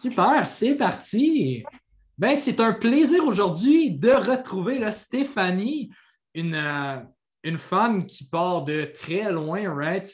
Super, c'est parti. Ben, c'est un plaisir aujourd'hui de retrouver là, Stéphanie, une, euh, une femme qui part de très loin, right?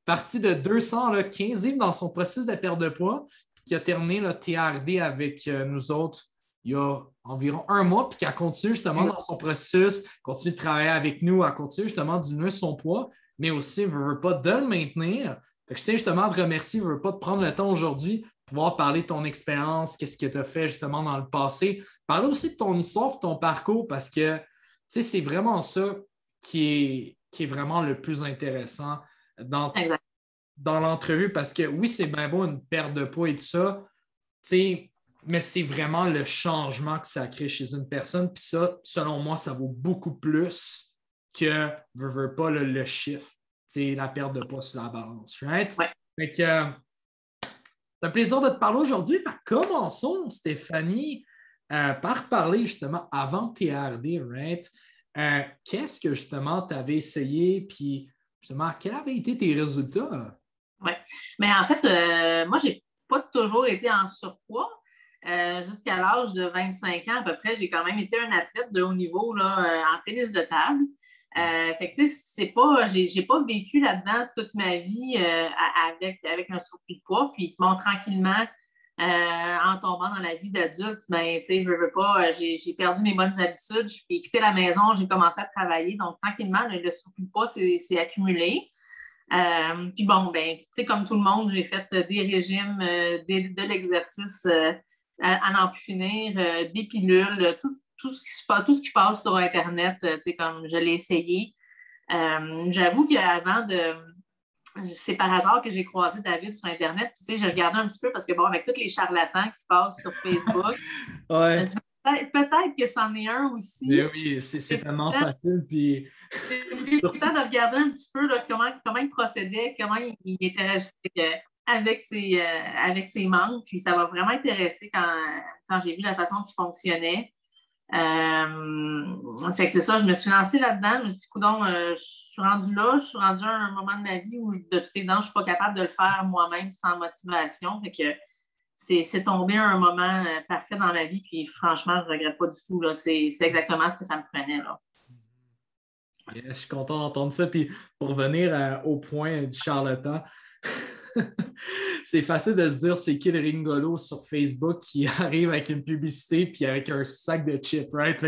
Partie de 215 livres dans son processus de perte de poids, puis qui a terminé le TRD avec nous autres il y a environ un mois, puis qui a continué justement dans son processus, continue de travailler avec nous, a continué justement de diminuer son poids, mais aussi ne veut pas de le maintenir. Fait que je tiens justement à te remercier, ne veut pas te prendre le temps aujourd'hui pouvoir parler de ton expérience, qu'est-ce que tu as fait justement dans le passé. Parler aussi de ton histoire, de ton parcours, parce que c'est vraiment ça qui est vraiment le plus intéressant dans, Exact. dans l'entrevue, parce que oui, c'est bien beau une perte de poids et tout ça, mais c'est vraiment le changement que ça crée chez une personne. Puis ça, selon moi, ça vaut beaucoup plus que, veux pas, le chiffre, la perte de poids sur la balance, right? Ouais. Fait que, c'est un plaisir de te parler aujourd'hui. Commençons, Stéphanie, par parler justement avant TRD, right? Qu'est-ce que justement tu avais essayé, puis justement, quels avaient été tes résultats? Oui. Mais en fait, moi, j'ai pas toujours été en surpoids. Jusqu'à l'âge de 25 ans à peu près, j'ai quand même été un athlète de haut niveau là, en tennis de table. Fait que, tu sais, j'ai pas vécu là-dedans toute ma vie avec un surplus de poids. Puis, bon, tranquillement, en tombant dans la vie d'adulte, ben, tu sais, je veux pas, j'ai perdu mes bonnes habitudes. J'ai quitté la maison, j'ai commencé à travailler. Donc, tranquillement, le surplus de poids s'est accumulé. Puis bon, ben, tu sais, comme tout le monde, j'ai fait des régimes, de l'exercice à n'en plus finir, des pilules, tout ce qui passe sur Internet, tu sais, comme je l'ai essayé. J'avoue qu'avant de. C'est par hasard que j'ai croisé David sur Internet. Puis, tu sais, j'ai regardé un petit peu parce que, bon, avec tous les charlatans qui passent sur Facebook, je me Ouais, suis dit, peut-être que c'en est un mais aussi. oui, c'est J'ai tellement facile. Puis pris le temps de regarder un petit peu là, comment il procédait, comment il interagissait avec ses membres. Puis ça m'a vraiment intéressé quand j'ai vu la façon qu'il fonctionnait. Fait que c'est ça, je me suis lancée là-dedans. Je me suis dit, coudonc, je suis rendue là, je suis rendue à un moment de ma vie où, de toute évidence, je ne suis pas capable de le faire moi-même sans motivation. Fait que c'est tombé un moment parfait dans ma vie. Puis franchement, je ne regrette pas du tout. Là. C'est exactement ce que ça me prenait. Là. yeah, je suis content d'entendre ça. Puis pour revenir au point du charlatan, c'est facile de se dire c'est qui le ringolo sur Facebook qui arrive avec une publicité puis avec un sac de chips, right?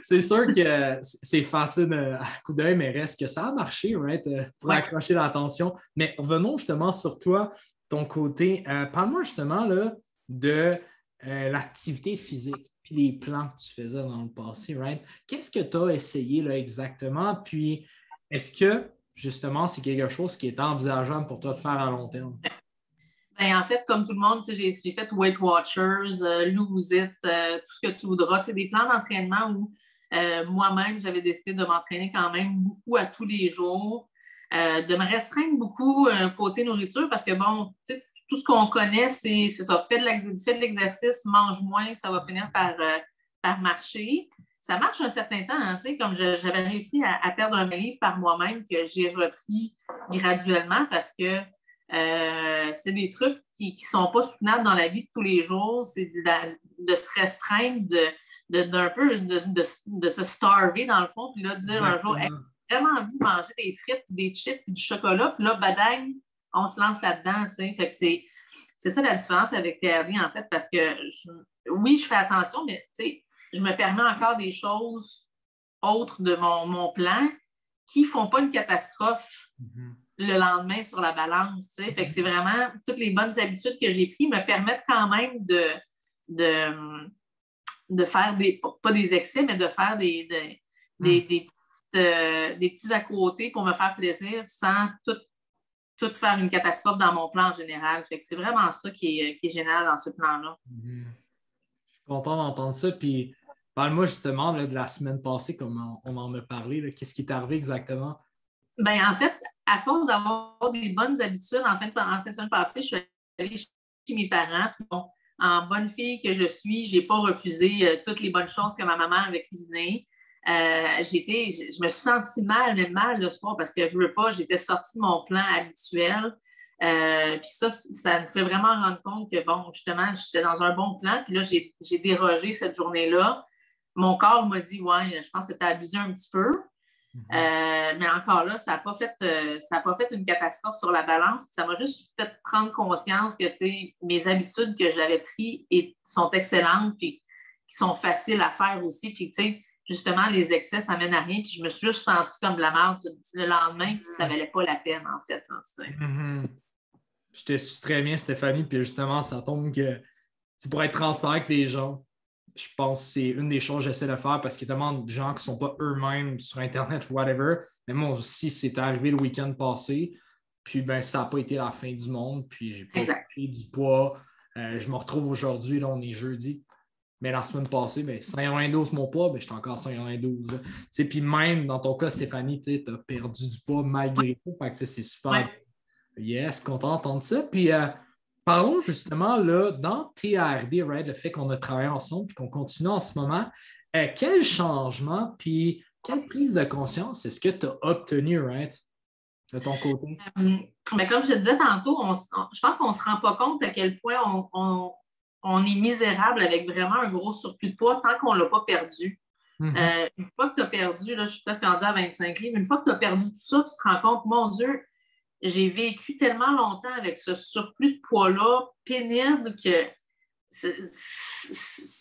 C'est sûr que c'est facile à coup d'œil, mais reste que ça a marché, right? Pour Ouais. accrocher l'attention. Mais revenons justement sur toi, ton côté. Parle-moi justement là, de l'activité physique puis les plans que tu faisais dans le passé, right? Qu'est-ce que tu as essayé là, exactement? Puis est-ce que justement, c'est quelque chose qui est envisageable pour toi de faire à long terme? Ben, en fait, comme tout le monde, j'ai fait Weight Watchers, Lose It, tout ce que tu voudras. C'est des plans d'entraînement où moi-même, j'avais décidé de m'entraîner quand même beaucoup à tous les jours, de me restreindre beaucoup côté nourriture parce que, bon, tout ce qu'on connaît, c'est ça. Fais de l'exercice, mange moins, ça va finir par marcher. Ça marche un certain temps, hein, comme j'avais réussi à perdre 1 livre par moi-même que j'ai repris graduellement parce que c'est des trucs qui ne sont pas soutenables dans la vie de tous les jours. C'est de se restreindre, d'un peu de se starver dans le fond, puis là, de dire un jour, hey, Exactement. j'ai vraiment envie de manger des frites, des chips, puis du chocolat, puis là, badang, on se lance là-dedans. Fait que c'est ça la différence avec TRD, en fait, parce que oui, je fais attention, mais je me permets encore des choses autres de mon plan qui ne font pas une catastrophe Mhm. le lendemain sur la balance. Fait que c'est vraiment toutes les bonnes habitudes que j'ai prises me permettent quand même de, de faire pas des excès, mais de faire Mhm. des petits à côté pour me faire plaisir sans tout faire une catastrophe dans mon plan en général. Fait que c'est vraiment ça qui est génial dans ce plan-là. Mhm. Je suis content d'entendre ça. Puis parle-moi justement là, de la semaine passée, comme on en a parlé. Là. Qu'est-ce qui est arrivé exactement? Ben, en fait, à force d'avoir des bonnes habitudes, en fait, semaine passée, je suis allée chez mes parents. Puis bon, en bonne fille que je suis, je n'ai pas refusé toutes les bonnes choses que ma maman avait cuisinées. Je me suis sentie mal, même mal le soir, parce que je veux pas, j'étais sortie de mon plan habituel. Puis ça me fait vraiment rendre compte que, bon, justement, j'étais dans un bon plan, puis là, j'ai dérogé cette journée-là. Mon corps m'a dit, ouais, je pense que tu as abusé un petit peu. Mais encore là, ça n'a pas fait une catastrophe sur la balance. Ça m'a juste fait prendre conscience que mes habitudes que j'avais prises sont excellentes puis qui sont faciles à faire aussi. Puis justement, les excès, ça mène à rien. Puis je me suis juste sentie comme de la merde le lendemain, puis ça ne valait pas la peine, en fait. Hein, Je te suis très bien, Stéphanie, puis justement, ça tombe que c'est pour être transparent avec les gens. Je pense que c'est une des choses que j'essaie de faire parce qu'il y a tellement de gens qui ne sont pas eux-mêmes sur Internet ou whatever. Mais moi aussi, c'est arrivé le week-end passé. Puis ben, ça n'a pas été la fin du monde. Puis j'ai pas pris du poids. Je me retrouve aujourd'hui, là, on est jeudi. Mais la semaine passée, ben, 112 mon poids, ben, j'étais encore 112. Puis même dans ton cas, Stéphanie, tu as perdu du poids malgré tout. Fait que c'est super. Ouais. Yes, content d'entendre ça. Puis parlons justement là, dans TRD, right, le fait qu'on a travaillé ensemble et qu'on continue en ce moment. Quel changement puis quelle prise de conscience est-ce que tu as obtenu, right, de ton côté? Mais comme je te disais tantôt, je pense qu'on ne se rend pas compte à quel point on est misérable avec vraiment un gros surplus de poids tant qu'on ne l'a pas perdu. Une fois que tu as perdu, là, je suis presque rendue à 25 livres, une fois que tu as perdu tout ça, tu te rends compte, mon Dieu, j'ai vécu tellement longtemps avec ce surplus de poids-là pénible que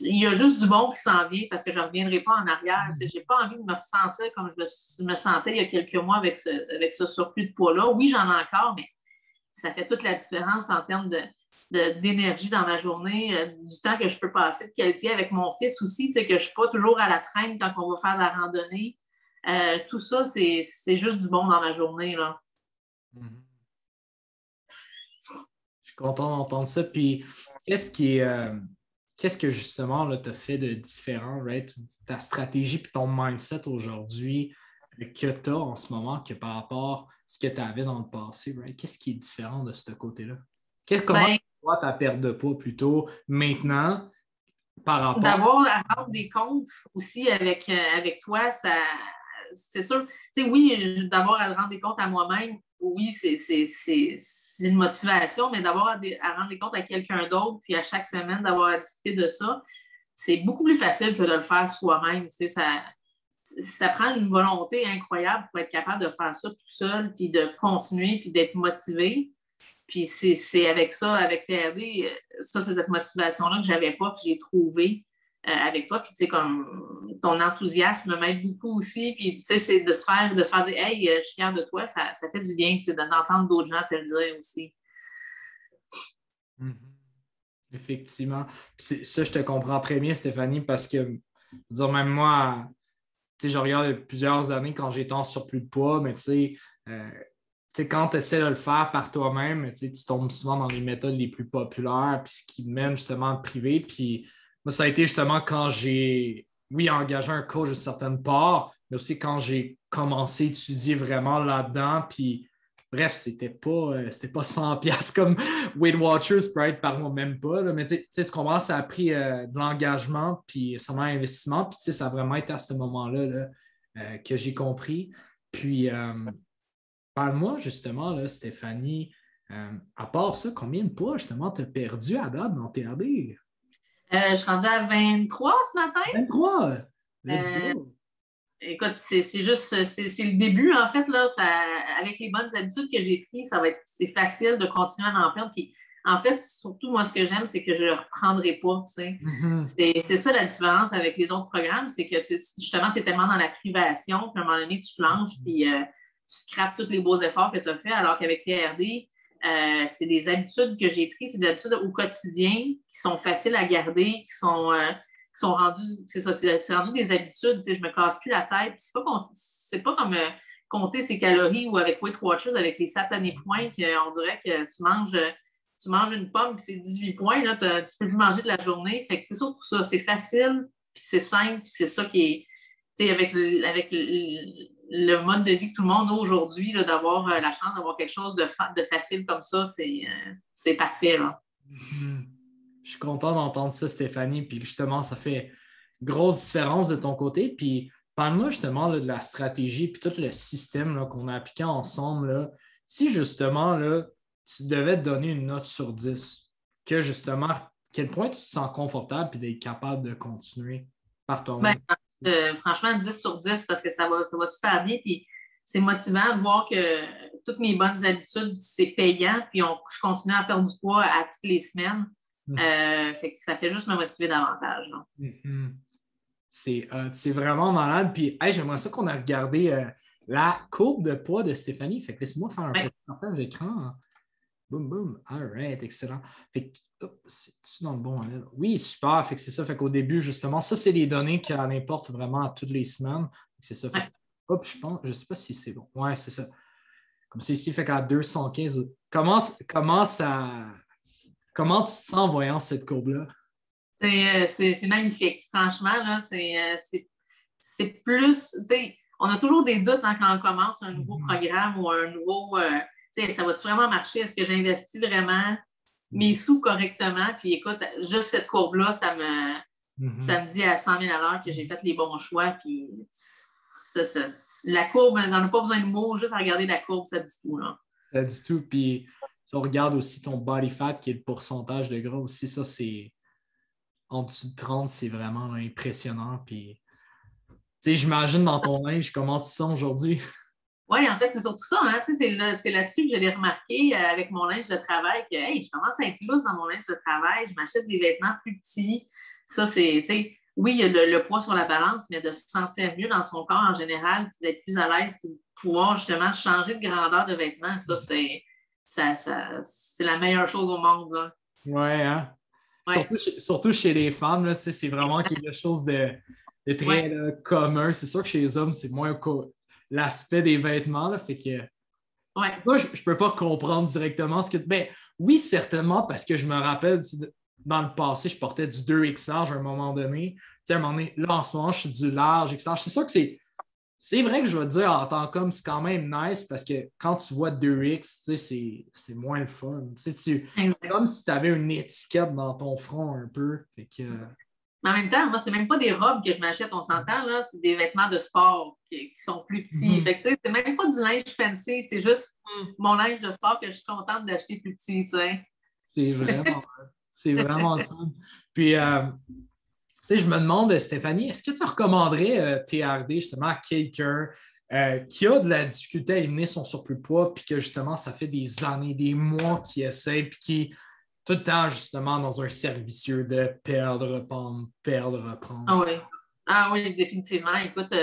il y a juste du bon qui s'en vient parce que je ne reviendrai pas en arrière. Je n'ai pas envie de me ressentir comme je me sentais il y a quelques mois avec ce surplus de poids-là. Oui, j'en ai encore, mais ça fait toute la différence en termes d'énergie dans ma journée, du temps que je peux passer de qualité avec mon fils aussi, que je ne suis pas toujours à la traîne quand on va faire de la randonnée. Tout ça, c'est juste du bon dans ma journée, là. Je suis content d'entendre ça. Puis, qu'est-ce que justement tu as fait de différent, right? Ta stratégie et ton mindset aujourd'hui que tu as en ce moment que par rapport à ce que tu avais dans le passé, right? Qu'est-ce qui est différent de ce côté-là? Comment tu vois ta perte de poids plutôt maintenant par rapport d'avoir à rendre des comptes aussi avec toi, c'est sûr. Oui, d'avoir à rendre des comptes à moi-même, oui, c'est une motivation, mais d'avoir à rendre des comptes à quelqu'un d'autre, puis à chaque semaine d'avoir à discuter de ça, c'est beaucoup plus facile que de le faire soi-même. Ça prend une volonté incroyable pour être capable de faire ça tout seul, puis de continuer, puis d'être motivé. Puis c'est avec ça, avec TRD, ça, c'est cette motivation-là que je n'avais pas, que j'ai trouvée avec toi. Puis, tu sais, comme ton enthousiasme m'aide beaucoup aussi. Puis, tu sais, c'est de se faire dire, hey, je suis fière de toi, ça fait du bien, tu sais, d'entendre d'autres gens te le dire aussi. Effectivement. Puis ça, je te comprends très bien, Stéphanie, parce que, dire, même moi, tu sais, je regarde plusieurs années quand j'étais en surplus de poids, mais tu sais, quand tu essaies de le faire par toi-même, tu tombes souvent dans les méthodes les plus populaires, puis ce qui mène justement à te priver. Puis moi, ça a été justement quand j'ai, oui, engagé un coach de certaines parts, mais aussi quand j'ai commencé à étudier vraiment là-dedans. Puis bref, c'était pas 100$ comme Weight Watchers, right, par moi, même pas. Là, mais tu sais, ce qu'on voit, ça a pris de l'engagement, puis sûrement investissement. Puis tu sais, ça a vraiment été à ce moment-là là, que j'ai compris. Puis parle-moi justement, là, Stéphanie, à part ça, combien de poids justement tu as perdu à date dans TRD? Je suis rendue à 23 ce matin. 23! Let's go! Écoute, c'est juste, c'est le début, en fait, là, avec les bonnes habitudes que j'ai prises, c'est facile de continuer à en perdre. Puis, en fait, surtout, moi, ce que j'aime, c'est que je ne le reprendrai pas, tu sais. C'est ça la différence avec les autres programmes, c'est que, justement, tu es tellement dans la privation, puis à un moment donné, tu flanches, puis tu scrapes tous les beaux efforts que tu as faits, alors qu'avec TRD, c'est des habitudes que j'ai prises, c'est des habitudes au quotidien qui sont faciles à garder, qui sont rendues, c'est ça, c'est rendu des habitudes, je me casse plus la tête. C'est pas comme compter ses calories ou avec Weight Watchers, avec les satanés points, qu'on dirait que tu manges une pomme puis c'est 18 points, là, tu peux plus manger de la journée. Fait que c'est surtout ça, c'est facile, puis c'est simple, puis c'est ça qui est, tu sais, avec le mode de vie que tout le monde a aujourd'hui, là, d'avoir la chance d'avoir quelque chose de facile comme ça, c'est parfait, là. Je suis content d'entendre ça, Stéphanie. Puis justement, ça fait grosse différence de ton côté. Puis parle-moi justement là, de la stratégie puis tout le système là, qu'on a appliqué ensemble. Là. Si justement, là, tu devais te donner une note sur 10, que justement, à quel point tu te sens confortable et d'être capable de continuer par Ben, toi-même? franchement, 10 sur 10 parce que ça va super bien. Puis c'est motivant de voir que toutes mes bonnes habitudes, c'est payant. Puis je continue à perdre du poids à toutes les semaines. Fait que ça fait juste me motiver davantage. Là. Mhm. C'est vraiment malade. Puis hey, j'aimerais ça qu'on a regardé la courbe de poids de Stéphanie. Fait que laissez-moi faire un Ouais. petit partage d'écran. Boum, boum. All right, excellent. Fait que, c'est-tu dans le bon modèle? Oui, super. Fait que c'est ça. Fait qu'au début, justement, ça, c'est des données qui en importent vraiment à toutes les semaines. C'est ça. Fait que, Ouais. hop, je pense, je sais pas si c'est bon. Ouais, c'est ça. Comme c'est ici, fait qu'à 215. Comment tu te sens en voyant cette courbe-là? C'est magnifique. Franchement, là, c'est plus. Tu sais, on a toujours des doutes hein, quand on commence un nouveau programme ou un nouveau. Tu sais, ça va-tu vraiment marcher? Est-ce que j'investis vraiment mes sous correctement? Puis écoute, juste cette courbe-là, ça me dit à 100 000 à l'heure que j'ai fait les bons choix. Puis la courbe, on n'a pas besoin de mots, juste à regarder la courbe, ça dit tout. Là. Ça dit tout. Puis, si on regarde aussi ton body fat, qui est le pourcentage de gras aussi, ça, c'est en dessous de 30, c'est vraiment là, impressionnant. Puis, tu sais, j'imagine dans ton linge, comment tu te sens aujourd'hui? Oui, en fait, c'est surtout ça. Hein? C'est là-dessus que je l'ai remarqué avec mon linge de travail que hey, je commence à être lousse dans mon linge de travail, je m'achète des vêtements plus petits. Ça, c'est, tu sais, oui, il y a le poids sur la balance, mais de se sentir mieux dans son corps en général, puis d'être plus à l'aise, puis de pouvoir justement changer de grandeur de vêtements, c'est la meilleure chose au monde. Là. Ouais, hein? Ouais. Surtout chez les femmes, là, c'est vraiment quelque chose de très Ouais. là, commun. C'est sûr que chez les hommes, c'est moins l'aspect des vêtements. Là, fait que Ouais. ça, je ne peux pas comprendre directement ce que. Ben, oui, certainement, parce que je me rappelle, dans le passé, je portais du 2XL à un moment donné. Tu sais, à un moment donné, là, en ce moment, je suis du large XL. C'est sûr que c'est vrai que je vais te dire en tant qu'homme, c'est quand même nice parce que quand tu vois 2X, tu sais, c'est moins le fun. Tu sais, c'est comme si tu avais une étiquette dans ton front un peu. Fait que, Mais en même temps, moi, c'est même pas des robes que je m'achète, on s'entend, là, c'est des vêtements de sport qui sont plus petits. Fait que, tu sais, c'est même pas du linge fancy, c'est juste mon linge de sport que je suis contente d'acheter plus petit, tu sais. c'est vraiment le fun. Puis, tu sais, je me demande, Stéphanie, est-ce que tu recommanderais TRD justement à quelqu'un qui a de la difficulté à éliminer son surplus de poids, puis que justement, ça fait des années, des mois qu'il essaie, puis qui est tout le temps justement dans un cercle vicieux de perdre, reprendre, perdre, reprendre? Ah oui. Ah oui, définitivement. Écoute,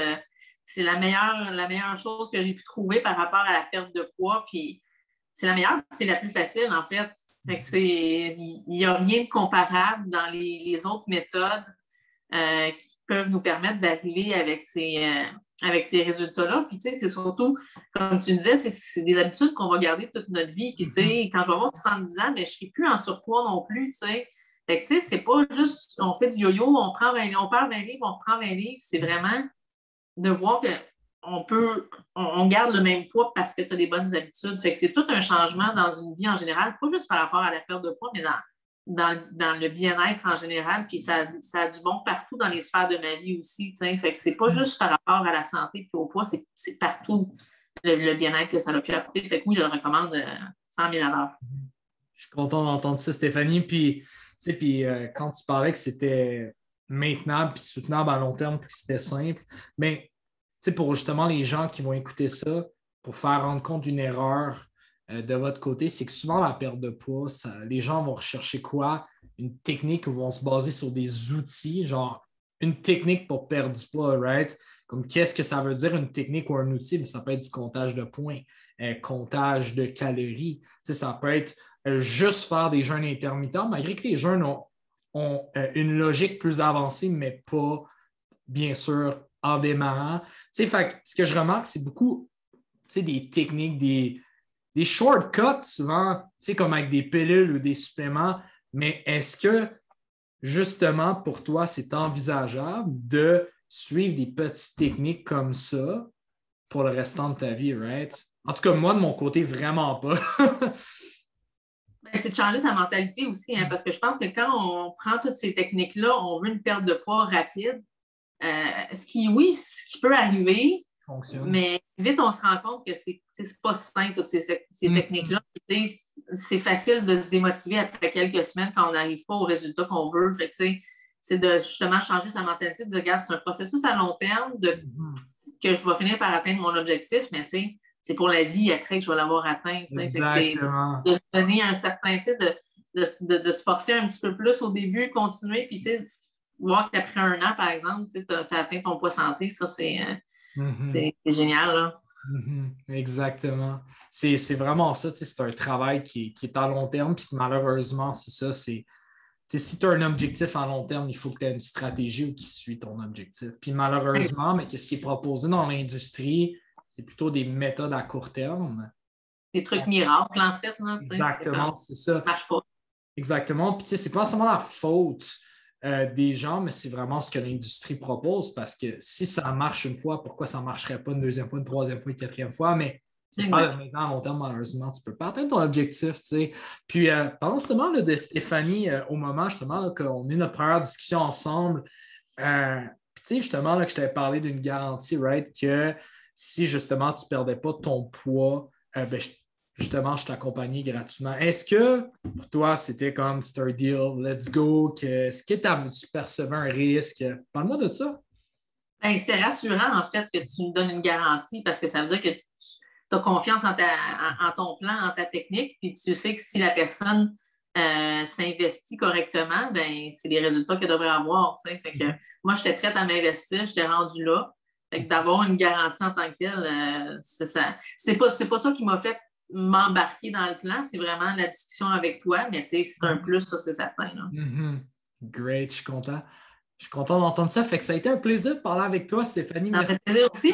c'est la meilleure chose que j'ai pu trouver par rapport à la perte de poids. Puis c'est la meilleure, c'est la plus facile, en fait. Il n'y a rien de comparable dans les autres méthodes qui peuvent nous permettre d'arriver avec ces résultats-là. Puis, tu sais, c'est surtout, comme tu disais, c'est des habitudes qu'on va garder toute notre vie. Puis, tu sais, quand je vais avoir 70 ans, mais je ne serai plus en surpoids non plus, tu sais. Fait que, tu sais, c'est pas juste, on fait du yo-yo, on perd 20 livres, on reprend 20 livres. C'est vraiment de voir on garde le même poids parce que tu as des bonnes habitudes. Fait que c'est tout un changement dans une vie en général, pas juste par rapport à la perte de poids, mais dans le bien-être en général. Puis ça a du bon partout dans les sphères de ma vie aussi. T'sais. Fait que c'est pas juste par rapport à la santé et au poids, c'est partout le bien-être que ça a pu apporter. Fait que oui, je le recommande 100 000 à l'heure. Je suis content d'entendre ça, Stéphanie. Puis, tu sais, quand tu parlais que c'était maintenable puis soutenable à long terme puis que c'était simple, mais tu sais, pour justement les gens qui vont écouter ça, pour faire rendre compte d'une erreur de votre côté, c'est que souvent la perte de poids, les gens vont rechercher quoi? Une technique où vont se baser sur des outils, genre une technique pour perdre du poids, right? Comme qu'est-ce que ça veut dire une technique ou un outil? Mais ça peut être du comptage de points, comptage de calories. Tu sais, ça peut être juste faire des jeûnes intermittents, malgré que les jeûnes ont une logique plus avancée, mais pas, bien sûr, en démarrant. Tu sais, ce que je remarque, c'est beaucoup des techniques, des shortcuts souvent, comme avec des pilules ou des suppléments, mais est-ce que, justement, pour toi, c'est envisageable de suivre des petites techniques comme ça pour le restant de ta vie, right? En tout cas, moi, de mon côté, vraiment pas. C'est de changer sa mentalité aussi, hein, parce que je pense que quand on prend toutes ces techniques-là, on veut une perte de poids rapide. Ce qui peut arriver, fonctionne. Mais vite, on se rend compte que c'est pas sain, toutes ces techniques-là. C'est facile de se démotiver après quelques semaines quand on n'arrive pas au résultat qu'on veut. Fait que, c'est de justement changer sa mentalité, de regarder, c'est un processus à long terme que je vais finir par atteindre mon objectif, mais c'est pour la vie après que je vais l'avoir atteint. Exactement. De se donner un certain type de se forcer un petit peu plus au début, continuer, puis voir qu'après 1 an, par exemple, tu as atteint ton poids santé, ça, c'est génial. Là. Exactement. C'est vraiment ça, c'est un travail qui est à long terme, puis malheureusement, c'est ça, si tu as un objectif à long terme, il faut que tu aies une stratégie qui suit ton objectif. Puis malheureusement, mais qu'est-ce qui est proposé dans l'industrie, c'est plutôt des méthodes à court terme. Des trucs miracles, en fait. Là, exactement, c'est ça. Ça marche pas. Exactement. Puis c'est pas seulement la faute des gens, mais c'est vraiment ce que l'industrie propose parce que si ça marche une fois, pourquoi ça ne marcherait pas une deuxième fois, une troisième fois, une quatrième fois? Mais c'est pas maintenant à long terme, malheureusement, tu ne peux pas atteindre ton objectif. T'sais. Puis parlons justement là, de Stéphanie au moment justement qu'on ait notre première discussion ensemble. Puis justement, là, que je t'avais parlé d'une garantie, right, que si justement tu ne perdais pas ton poids, justement, je t'accompagnais gratuitement. Est-ce que pour toi, c'était comme c'est un deal, let's go, est-ce que tu percevais un risque? Parle-moi de ça. Ben, c'était rassurant, en fait, que tu me donnes une garantie parce que ça veut dire que tu as confiance en ton plan, en ta technique, puis tu sais que si la personne s'investit correctement, ben, c'est les résultats qu'elle devrait avoir. Fait que, moi, j'étais prête à m'investir, j'étais rendue là. Fait que d'avoir une garantie en tant que telle, c'est pas ça qui m'a fait m'embarquer dans le plan, c'est vraiment la discussion avec toi, mais c'est un plus, ça, c'est certain. Là. Great, je suis content. Je suis content d'entendre ça. Fait que ça a été un plaisir de parler avec toi, Stéphanie. Ça me fait plaisir aussi.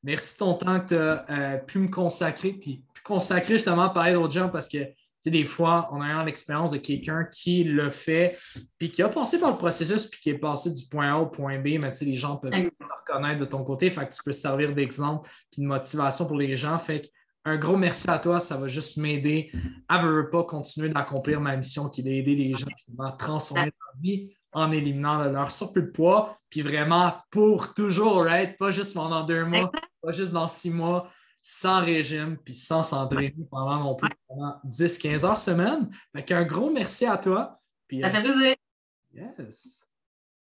Merci de ton temps que tu as pu me consacrer, puis consacrer justement à parler d'autres gens parce que des fois, on a eu l'expérience de quelqu'un qui l'a fait, puis qui a passé par le processus, puis qui est passé du point A au point B, mais les gens peuvent te reconnaître de ton côté, fait que tu peux servir d'exemple puis de motivation pour les gens. Fait que un gros merci à toi, ça va juste m'aider à pas continuer d'accomplir ma mission qui est d'aider les gens à transformer leur vie en éliminant leur surplus de poids, puis vraiment pour toujours, right? Pas juste pendant 2 mois, pas juste dans 6 mois, sans régime, puis sans s'entraîner pendant non plus pendant 10-15 heures semaine. Fait qu'un gros merci à toi. Puis, ça fait plaisir. Yes.